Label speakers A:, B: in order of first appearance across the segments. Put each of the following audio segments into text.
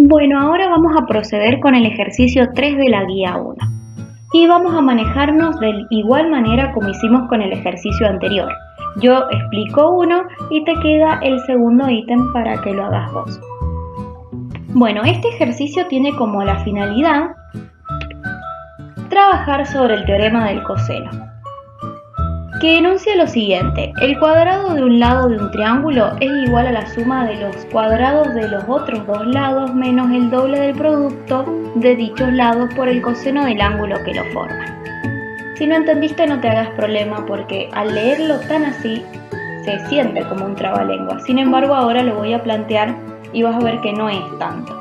A: Bueno, ahora vamos a proceder con el ejercicio 3 de la guía 1 y vamos a manejarnos de igual manera como hicimos con el ejercicio anterior. Yo explico uno y te queda el segundo ítem para que lo hagas vos. Bueno, este ejercicio tiene como la finalidad trabajar sobre el teorema del coseno, que enuncia lo siguiente: el cuadrado de un lado de un triángulo es igual a la suma de los cuadrados de los otros dos lados menos el doble del producto de dichos lados por el coseno del ángulo que lo forma. Si no entendiste, no te hagas problema, porque al leerlo tan así se siente como un trabalengua. Sin embargo, ahora lo voy a plantear y vas a ver que no es tanto.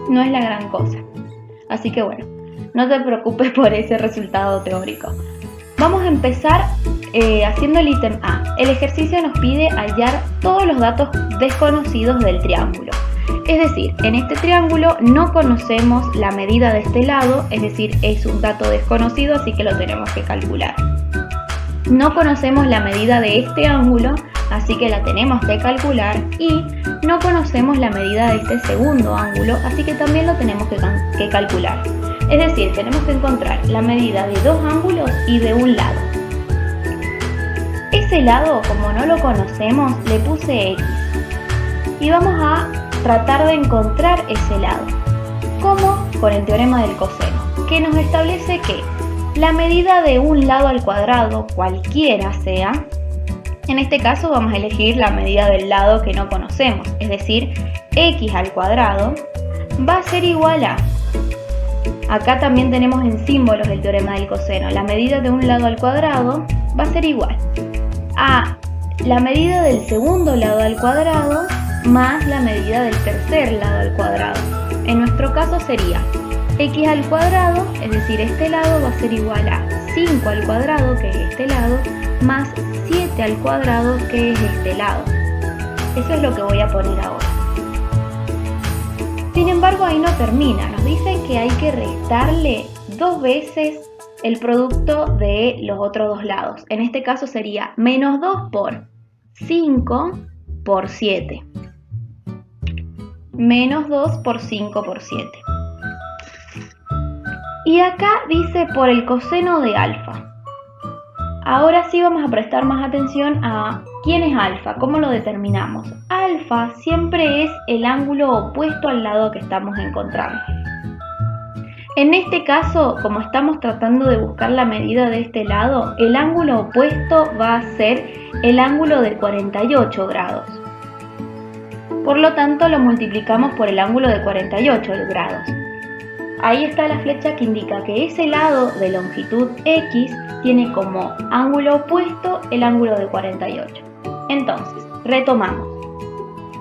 A: No es la gran cosa. Así que bueno, no te preocupes por ese resultado teórico. Vamos a empezar haciendo el ítem A. El ejercicio nos pide hallar todos los datos desconocidos del triángulo. Es decir, en este triángulo no conocemos la medida de este lado, es decir, es un dato desconocido, así que lo tenemos que calcular. No conocemos la medida de este ángulo, así que la tenemos que calcular, y no conocemos la medida de este segundo ángulo, así que también lo tenemos que calcular. Es decir, tenemos que encontrar la medida de dos ángulos y de un lado. Ese lado, como no lo conocemos, le puse X. Y vamos a tratar de encontrar ese lado. ¿Cómo? Con el teorema del coseno, que nos establece que la medida de un lado al cuadrado, cualquiera sea, en este caso vamos a elegir la medida del lado que no conocemos, es decir, X al cuadrado, va a ser igual a... Acá también tenemos en símbolos el teorema del coseno. La medida de un lado al cuadrado va a ser igual a la medida del segundo lado al cuadrado más la medida del tercer lado al cuadrado. En nuestro caso sería X al cuadrado, es decir, este lado va a ser igual a 5 al cuadrado, que es este lado, más 7 al cuadrado, que es este lado. Eso es lo que voy a poner ahora. Sin embargo, ahí no termina. Nos dicen que hay que restarle dos veces el producto de los otros dos lados. En este caso sería menos 2 por 5 por 7. Menos 2 por 5 por 7. Y acá dice por el coseno de alfa. Ahora sí vamos a prestar más atención a quién es alfa, cómo lo determinamos. Alfa siempre es el ángulo opuesto al lado que estamos encontrando. En este caso, como estamos tratando de buscar la medida de este lado, el ángulo opuesto va a ser el ángulo de 48 grados. Por lo tanto, lo multiplicamos por el ángulo de 48 grados. Ahí está la flecha que indica que ese lado de longitud X tiene como ángulo opuesto el ángulo de 48. Entonces, retomamos.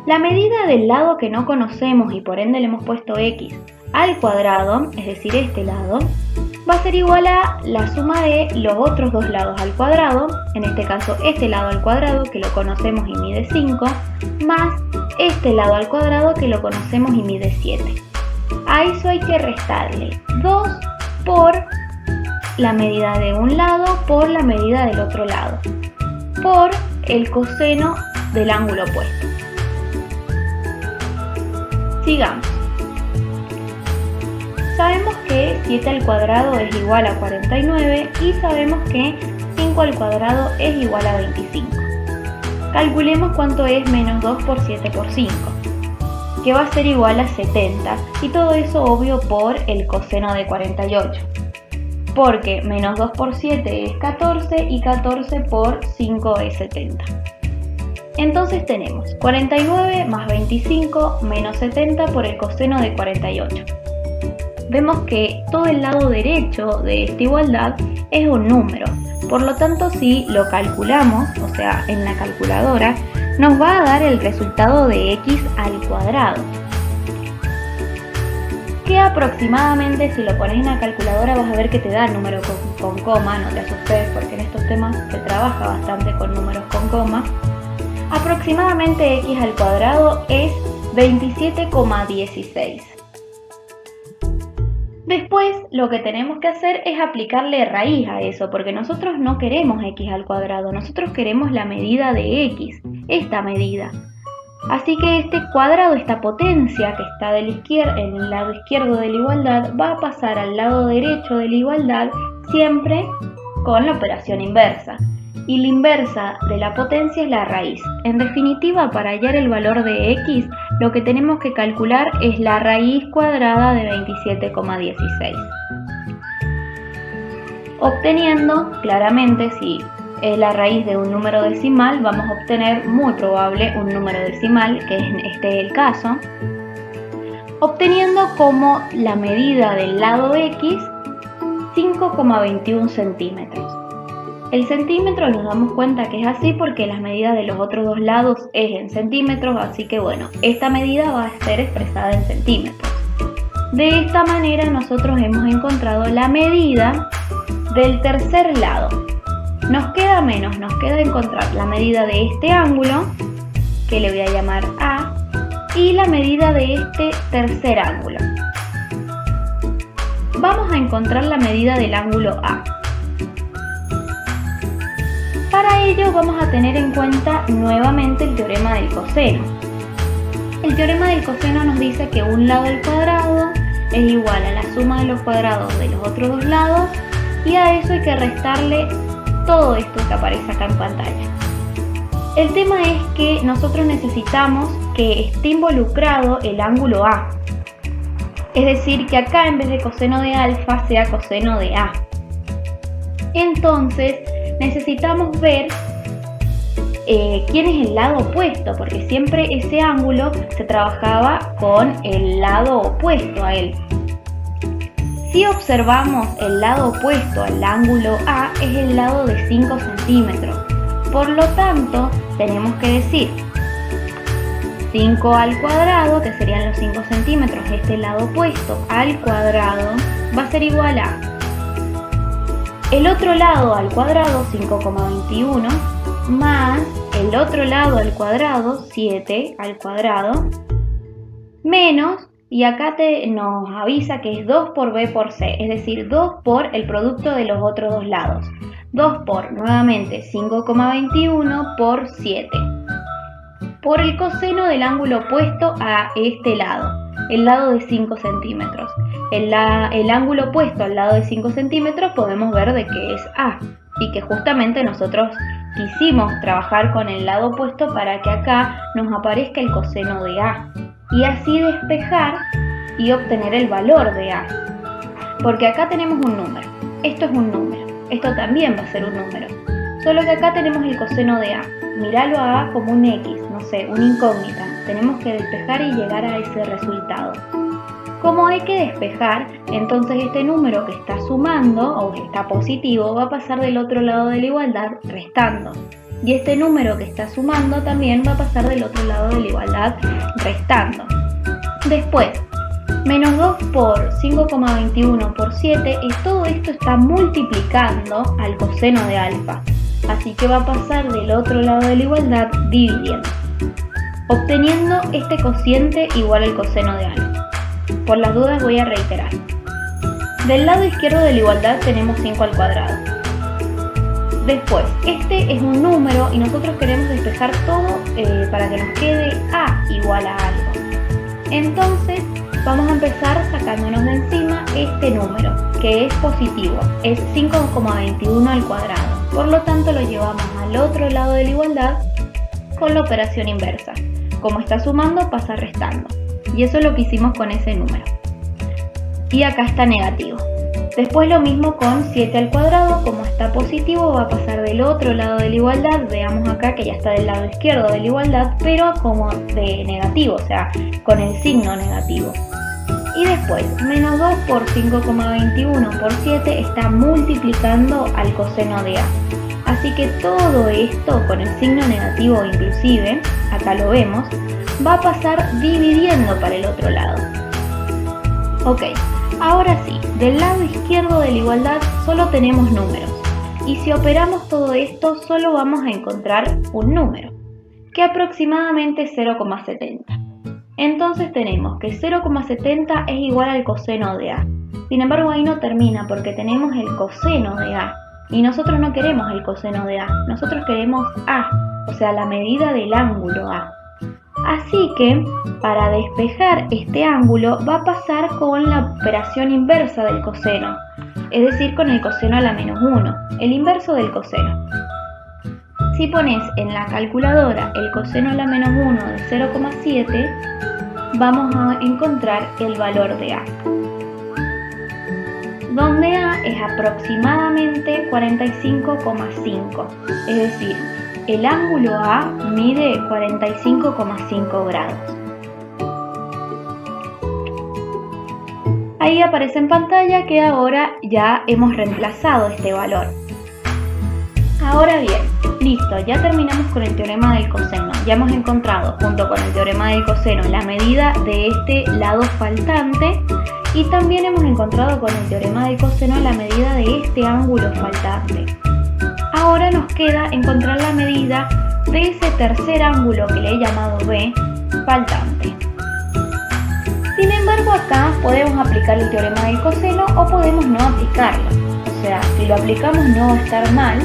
A: La medida del lado que no conocemos y por ende le hemos puesto X al cuadrado, es decir, este lado, va a ser igual a la suma de los otros dos lados al cuadrado, en este caso este lado al cuadrado que lo conocemos y mide 5, más este lado al cuadrado que lo conocemos y mide 7. A eso hay que restarle 2 por la medida de un lado por la medida del otro lado, por el coseno del ángulo opuesto. Sigamos. Sabemos que 7 al cuadrado es igual a 49 y sabemos que 5 al cuadrado es igual a 25. Calculemos cuánto es menos 2 por 7 por 5, que va a ser igual a 70, y todo eso obvio por el coseno de 48, porque menos 2 por 7 es 14 y 14 por 5 es 70. Entonces tenemos 49 más 25 menos 70 por el coseno de 48. Vemos que todo el lado derecho de esta igualdad es un número, por lo tanto si lo calculamos, o sea en la calculadora, nos va a dar el resultado de X al cuadrado, que aproximadamente, si lo pones en la calculadora, vas a ver que te da el número con coma. No te asustes, porque en estos temas se trabaja bastante con números con coma. Aproximadamente X al cuadrado es 27,16. Después lo que tenemos que hacer es aplicarle raíz a eso, porque nosotros no queremos X al cuadrado, nosotros queremos la medida de X, esta medida. Así que este cuadrado, esta potencia que está en el lado izquierdo de la igualdad, va a pasar al lado derecho de la igualdad siempre con la operación inversa. Y la inversa de la potencia es la raíz. En definitiva, para hallar el valor de x, lo que tenemos que calcular es la raíz cuadrada de 27,16. Obteniendo, claramente, si es la raíz de un número decimal, vamos a obtener muy probable un número decimal, que es este el caso, obteniendo como la medida del lado x 5,21 centímetros. El centímetro nos damos cuenta que es así porque las medidas de los otros dos lados es en centímetros, así que bueno, esta medida va a ser expresada en centímetros. De esta manera nosotros hemos encontrado la medida del tercer lado. Nos queda encontrar la medida de este ángulo, que le voy a llamar A, y la medida de este tercer ángulo. Vamos a encontrar la medida del ángulo A. Para ello vamos a tener en cuenta nuevamente el teorema del coseno. El teorema del coseno nos dice que un lado al cuadrado es igual a la suma de los cuadrados de los otros dos lados, y a eso hay que restarle todo esto que aparece acá en pantalla. El tema es que nosotros necesitamos que esté involucrado el ángulo A. Es decir, que acá en vez de coseno de alfa sea coseno de A. Entonces necesitamos ver quién es el lado opuesto, porque siempre ese ángulo se trabajaba con el lado opuesto a él. Si observamos el lado opuesto al ángulo A, es el lado de 5 centímetros. Por lo tanto, tenemos que decir 5 al cuadrado, que serían los 5 centímetros, este lado opuesto al cuadrado, va a ser igual a el otro lado al cuadrado, 5,21, más el otro lado al cuadrado, 7 al cuadrado, menos, y acá nos avisa que es 2 por b por c, es decir, 2 por el producto de los otros dos lados. 2 por, nuevamente, 5,21 por 7. Por el coseno del ángulo opuesto a este lado, el lado de 5 centímetros. El ángulo opuesto al lado de 5 centímetros podemos ver de que es A, y que justamente nosotros quisimos trabajar con el lado opuesto para que acá nos aparezca el coseno de A, y así despejar y obtener el valor de A. Porque acá tenemos un número, esto es un número, esto también va a ser un número, solo que acá tenemos el coseno de A. Míralo a A como un X, no sé, una incógnita. Tenemos que despejar y llegar a ese resultado. Como hay que despejar, entonces este número que está sumando o que está positivo va a pasar del otro lado de la igualdad restando. Y este número que está sumando también va a pasar del otro lado de la igualdad restando. Después, menos 2 por 5,21 por 7, y todo esto está multiplicando al coseno de alfa. Así que va a pasar del otro lado de la igualdad dividiendo, obteniendo este cociente igual al coseno de alfa. Por las dudas voy a reiterar. Del lado izquierdo de la igualdad tenemos 5 al cuadrado. Después, este es un número y nosotros queremos despejar todo para que nos quede A igual a algo. Entonces, vamos a empezar sacándonos de encima este número, que es positivo, es 5,21 al cuadrado. Por lo tanto, lo llevamos al otro lado de la igualdad con la operación inversa. Como está sumando, pasa restando. Y eso es lo que hicimos con ese número. Y acá está negativo. Después lo mismo con 7 al cuadrado, como está positivo, va a pasar del otro lado de la igualdad. Veamos acá que ya está del lado izquierdo de la igualdad, pero como de negativo, o sea, con el signo negativo. Y después, menos 2 por 5,21 por 7 está multiplicando al coseno de A. Así que todo esto, con el signo negativo inclusive, acá lo vemos, va a pasar dividiendo para el otro lado. Ok, ahora sí, del lado izquierdo de la igualdad solo tenemos números. Y si operamos todo esto, solo vamos a encontrar un número, que aproximadamente es 0,70. Entonces tenemos que 0,70 es igual al coseno de A. Sin embargo, ahí no termina porque tenemos el coseno de A. Y nosotros no queremos el coseno de A, nosotros queremos A, o sea, la medida del ángulo A. Así que para despejar este ángulo va a pasar con la operación inversa del coseno, es decir, con el coseno a la menos 1, el inverso del coseno. Si pones en la calculadora el coseno a la menos 1 de 0,7, vamos a encontrar el valor de A, donde A es aproximadamente 45,5, es decir, el ángulo A mide 45,5 grados. Ahí aparece en pantalla que ahora ya hemos reemplazado este valor. Ahora bien, listo, ya terminamos con el teorema del coseno. Ya hemos encontrado, junto con el teorema del coseno, la medida de este lado faltante y también hemos encontrado con el teorema del coseno la medida de este ángulo faltante. Ahora nos queda encontrar la medida de ese tercer ángulo que le he llamado B faltante. Sin embargo, acá podemos aplicar el teorema del coseno o podemos no aplicarlo. O sea, si lo aplicamos no va a estar mal,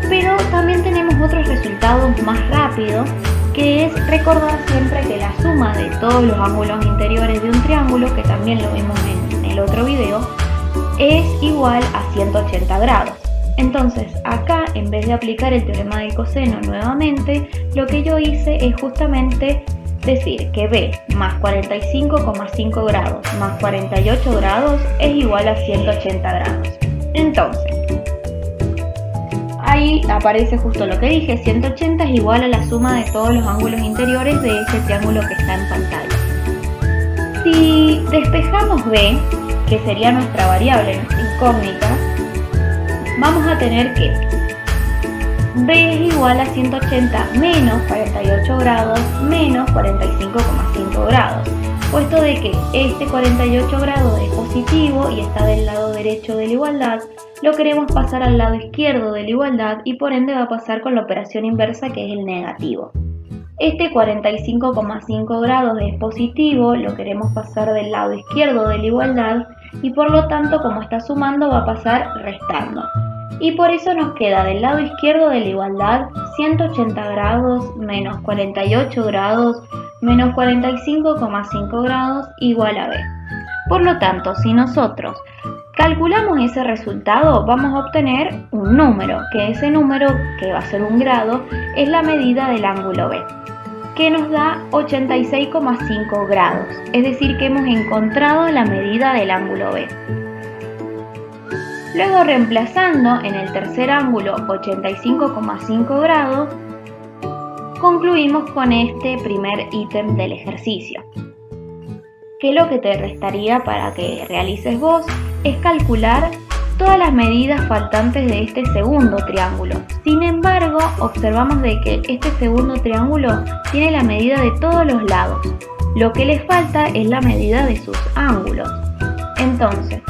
A: pero también tenemos otros resultados más rápidos, que es recordar siempre que la suma de todos los ángulos interiores de un triángulo, que también lo vimos en el otro video, es igual a 180 grados. Entonces acá, en vez de aplicar el teorema del coseno nuevamente, lo que yo hice es justamente decir que B más 45,5 grados más 48 grados es igual a 180 grados. Entonces, ahí aparece justo lo que dije, 180 es igual a la suma de todos los ángulos interiores de ese triángulo que está en pantalla. Si despejamos B, que sería nuestra variable, nuestra incógnita, vamos a tener que B es igual a 180 menos 48 grados menos 45,5 grados, puesto de que este 48 grados es positivo y está del lado derecho de la igualdad, lo queremos pasar al lado izquierdo de la igualdad y por ende va a pasar con la operación inversa, que es el negativo. Este 45,5 grados es positivo, lo queremos pasar del lado izquierdo de la igualdad y por lo tanto, como está sumando, va a pasar restando. Y por eso nos queda del lado izquierdo de la igualdad 180 grados menos 48 grados menos 45,5 grados igual a B. Por lo tanto, si nosotros calculamos ese resultado, vamos a obtener un número, que ese número, que va a ser un grado, es la medida del ángulo B, que nos da 86,5 grados, es decir, que hemos encontrado la medida del ángulo B. Luego, reemplazando en el tercer ángulo 85,5 grados, concluimos con este primer ítem del ejercicio, que lo que te restaría para que realices vos es calcular todas las medidas faltantes de este segundo triángulo. Sin embargo, observamos de que este segundo triángulo tiene la medida de todos los lados. Lo que les falta es la medida de sus ángulos. Entonces,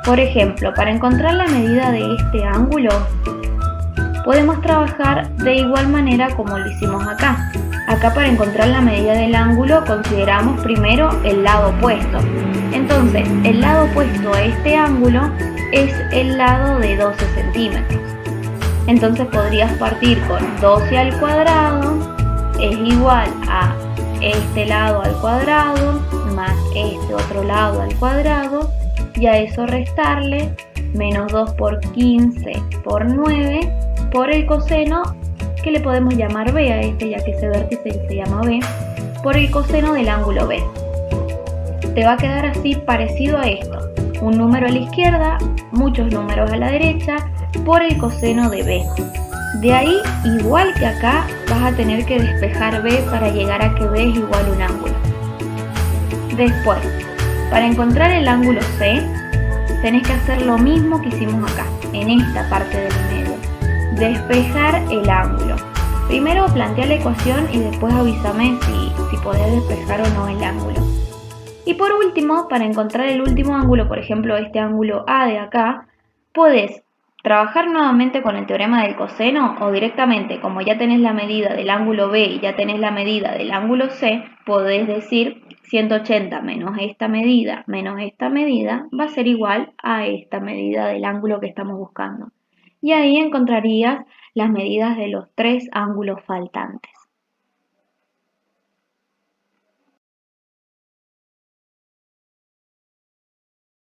A: por ejemplo, para encontrar la medida de este ángulo, podemos trabajar de igual manera como lo hicimos acá. Acá, para encontrar la medida del ángulo, consideramos primero el lado opuesto. Entonces, el lado opuesto a este ángulo es el lado de 12 centímetros. Entonces podrías partir con 12 al cuadrado es igual a este lado al cuadrado más este otro lado al cuadrado, y a eso restarle menos 2 por 15 por 9 por el coseno, que le podemos llamar B a este, ya que ese vértice se llama B, por el coseno del ángulo B. Te va a quedar así parecido a esto: un número a la izquierda, muchos números a la derecha, por el coseno de B. De ahí, igual que acá, vas a tener que despejar B para llegar a que B es igual a un ángulo. Después, para encontrar el ángulo C, tenés que hacer lo mismo que hicimos acá, en esta parte del medio. Despejar el ángulo. Primero plantea la ecuación y después avísame si podés despejar o no el ángulo. Y por último, para encontrar el último ángulo, por ejemplo este ángulo A de acá, podés trabajar nuevamente con el teorema del coseno, o directamente, como ya tenés la medida del ángulo B y ya tenés la medida del ángulo C, podés decir 180 menos esta medida va a ser igual a esta medida del ángulo que estamos buscando. Y ahí encontrarías las medidas de los tres ángulos faltantes.